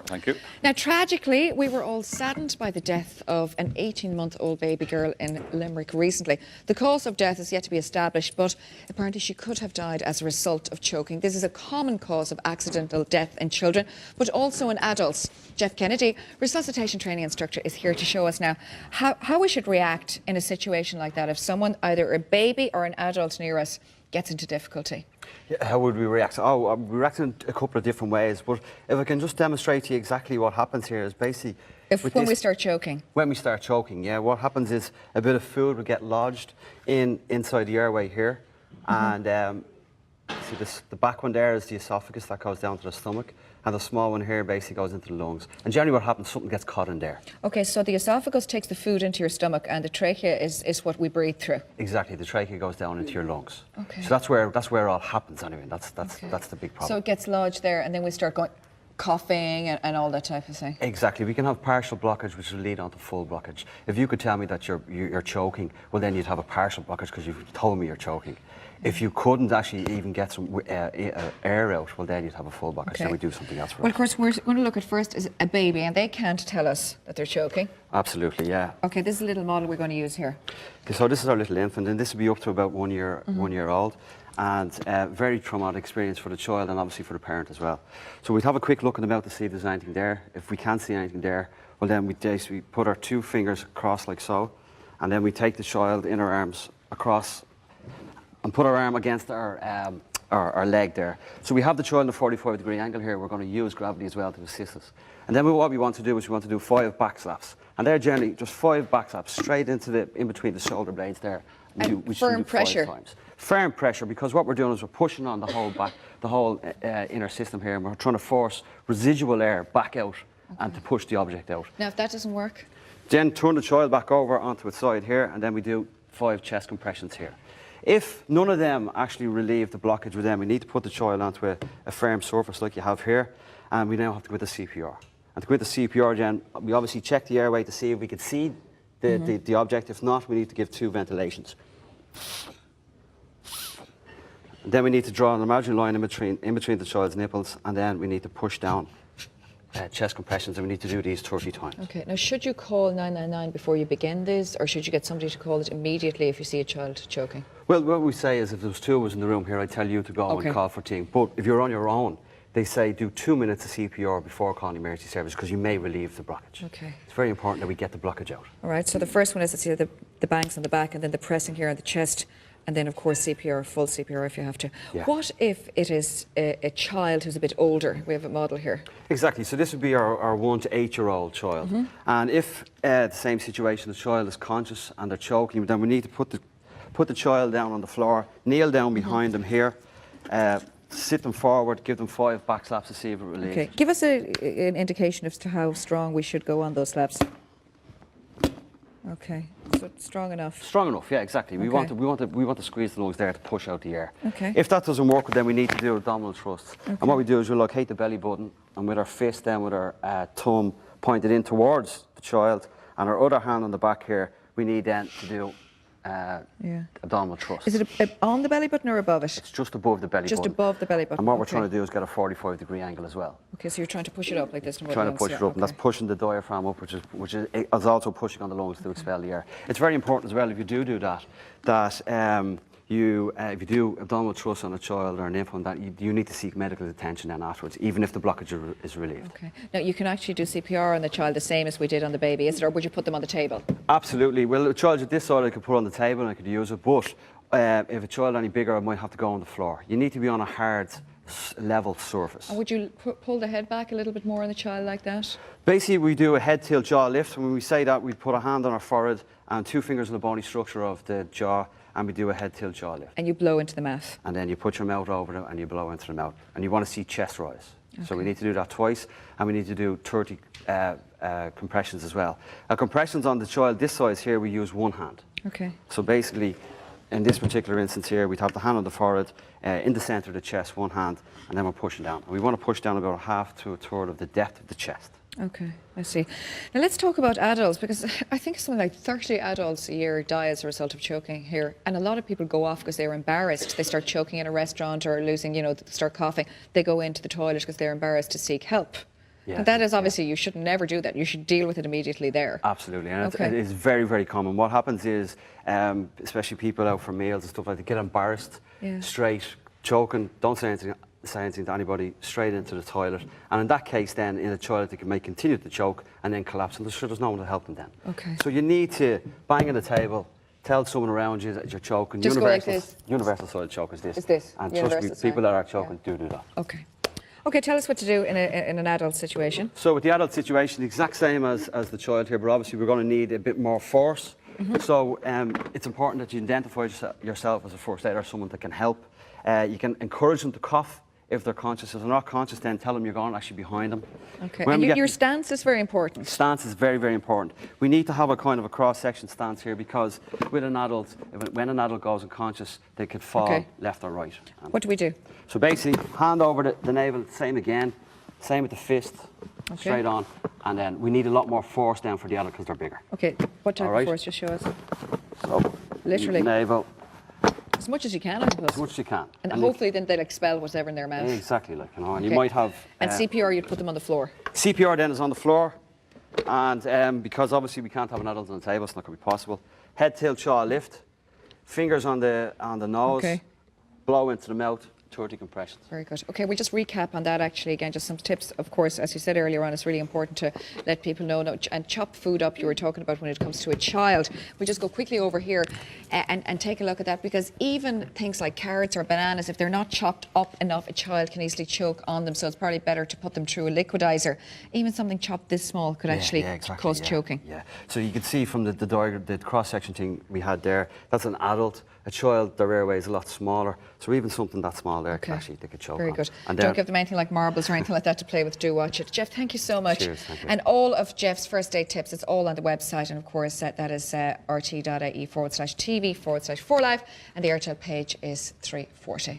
Thank you. Now, tragically, we were all saddened by the death of an 18-month-old baby girl in Limerick recently. The cause of death is yet to be established, but apparently she could have died as a result of choking. This is a common cause of accidental death in children, but also in adults. Jeff Kennedy, resuscitation training instructor, is here to show us now how we should react in a situation like that if someone, either a baby or an adult near us, gets into difficulty. Yeah, how would we react? Oh, we react in a couple of different ways, but if I can just demonstrate to you exactly what happens here is basically... When we start choking? When we start choking, yeah. What happens is a bit of food will get lodged inside the airway here, and see the back one there is the esophagus that goes down to the stomach, and the small one here basically goes into the lungs. And generally what happens, something gets caught in there. Okay, so the esophagus takes the food into your stomach, and the trachea is what we breathe through? Exactly, the trachea goes down into your lungs. Okay. So that's where it all happens anyway, that's the big problem. So it gets lodged there, and then we start going coughing and all that type of thing? Exactly, we can have partial blockage which will lead on to full blockage. If you could tell me that you're choking, well then you'd have a partial blockage because you've told me you're choking. If you couldn't actually even get some air out, well then you'd have a full blockage, then we do something else for it. Well, of course, we're going to look at first is a baby, and they can't tell us that they're choking. Absolutely, yeah. Okay, this is a little model we're going to use here. Okay, so this is our little infant, and this will be up to about 1 year, 1 year old, and very traumatic experience for the child and obviously for the parent as well. So we'd have a quick look in the mouth to see if there's anything there. If we can't see anything there, well then we put our 2 fingers across like so, and then we take the child in our arms across and put our arm against our leg there. So we have the child in a 45-degree angle here. We're going to use gravity as well to assist us. And then what we want to do is we want to do 5 back slaps. And they're generally just 5 back slaps straight into in between the shoulder blades there. We firm pressure. 5 times. Firm pressure, because what we're doing is we're pushing on the whole inner system here, and we're trying to force residual air back out and to push the object out. Now, if that doesn't work? Then turn the child back over onto its side here, and then we do 5 chest compressions here. If none of them actually relieve the blockage with them, we need to put the child onto a firm surface like you have here, and we now have to go with the CPR. And to go with the CPR, then we obviously check the airway to see if we can see the object. If not, we need to give 2 ventilations. And then we need to draw an imaginary line in between the child's nipples, and then we need to push down chest compressions, and we need to do these 30 times. Okay, now should you call 999 before you begin this, or should you get somebody to call it immediately if you see a child choking? Well, what we say is if there was 2 of us in the room here, I'd tell you to go and call for team. But if you're on your own, they say do 2 minutes of CPR before calling emergency service, because you may relieve the blockage. Okay. It's very important that we get the blockage out. All right, so the first one is the bangs on the back, and then the pressing here on the chest, and then, of course, CPR, full CPR if you have to. Yeah. What if it is a child who's a bit older? We have a model here. Exactly. So this would be our 1 to 8 year old child. And if the same situation, the child is conscious and they're choking, then we need to put the child down on the floor, kneel down behind them here, sit them forward, give them 5 back slaps to see if it relieves. Okay. Give us an indication as to how strong we should go on those slaps. Okay, so it's strong enough. Strong enough, yeah, exactly. We want to squeeze the lungs there to push out the air. Okay. If that doesn't work, then we need to do abdominal thrusts. Okay. And what we do is we locate the belly button, and with our fist, then with our thumb pointed in towards the child, and our other hand on the back here, we need then to do abdominal thrust. Is it on the belly button or above it? It's just above the belly button. Just above the belly button. And what we're trying to do is get a 45-degree angle as well. Okay, so you're trying to push it up like this. Trying to push it up, and that's pushing the diaphragm up, which is also pushing on the lungs to expel the air. It's very important as well, if you do that, if you do abdominal thrust on a child or an infant, that you need to seek medical attention then afterwards, even if the blockage is relieved. Okay. Now, you can actually do CPR on the child the same as we did on the baby, is it, or would you put them on the table? Absolutely. Well, a child at this size I could put on the table and I could use it, but if a child any bigger, I might have to go on the floor. You need to be on a hard, level surface. And would you pull the head back a little bit more on the child like that? Basically, we do a head tilt jaw lift. When we say that, we put a hand on our forehead and 2 fingers on the bony structure of the jaw, and we do a head tilt jaw lift. And you blow into the mouth. And then you put your mouth over them and you blow into the mouth. And you want to see chest rise. Okay. So we need to do that twice, and we need to do 30 compressions as well. Compressions on the child this size here, we use 1 hand. Okay. So basically, in this particular instance here, we'd have the hand on the forehead, in the centre of the chest, 1 hand, and then we're pushing down. And we want to push down about 1/2 to 1/3 of the depth of the chest. Okay, I see. Now let's talk about adults, because I think something like 30 adults a year die as a result of choking here, and a lot of people go off because they're embarrassed. They start choking in a restaurant or losing, start coughing. They go into the toilet because they're embarrassed to seek help. Yeah, And that is yeah. obviously, you should never do that. You should deal with it immediately there. Absolutely, and Okay. it is very, very common. What happens is, especially people out for meals and stuff like that, get embarrassed, Yeah. straight, choking, don't say anything to anybody, straight into the toilet. And in that case then, in a toilet, they may continue to choke and then collapse, and there's no one to help them then. Okay. So you need to bang on the table, tell someone around you that you're choking. Just go like this. Universal side choke is this. Is this And trust me, universal sign? people that are choking do that. Okay. Okay, tell us what to do in an adult situation. So with the adult situation, the exact same as the child here, but obviously we're going to need a bit more force. So it's important that you identify yourself as a first aid or someone that can help. You can encourage them to cough if they're conscious. If they're not conscious, then tell them you're going actually behind them. Okay, When and we get- your stance is very important. Stance is very, very important. We need to have a kind of a cross-section stance here because with an adult, when an adult goes unconscious, they could fall Okay. left or right. What do we do? So basically, hand over the navel, same again, same with the fist, straight on, and then we need a lot more force down for the adult because they're bigger. Okay, what type All right. of force? Just show us. So, Literally. navel, As much as you can, I suppose. as much as you can. And you- hopefully then they'll expel whatever in their mouth. Exactly, like, you know, and you Okay. might have... And CPR, you'd put them on the floor. CPR then is on the floor, and because obviously we can't have an adult on the table, it's not going to be possible. Head, tail, jaw lift, fingers on the nose, Okay. blow into the mouth, 30 compressions. Very good. Okay, we'll just recap on that actually again, just some tips. Of course, as you said earlier on, it's really important to let people know, and chop food up you were talking about when it comes to a child. We'll just go quickly over here and take a look at that, because even things like carrots or bananas, if they're not chopped up enough, a child can easily choke on them, so it's probably better to put them through a liquidizer. Even something chopped this small could actually exactly, cause yeah, choking. Yeah. So you can see from the diagram, the cross-section thing we had there, that's an adult. A child, their airway is a lot smaller, so even something that small there Okay. they could choke Very on. good. And Don't give them anything like marbles or anything like that to play with. Do watch it. Jeff, thank you so much. Cheers, thank you. And all of Jeff's first aid tips, it's all on the website. And of course, that is rte.ie/TV/4Life. And the Airtel page is 340.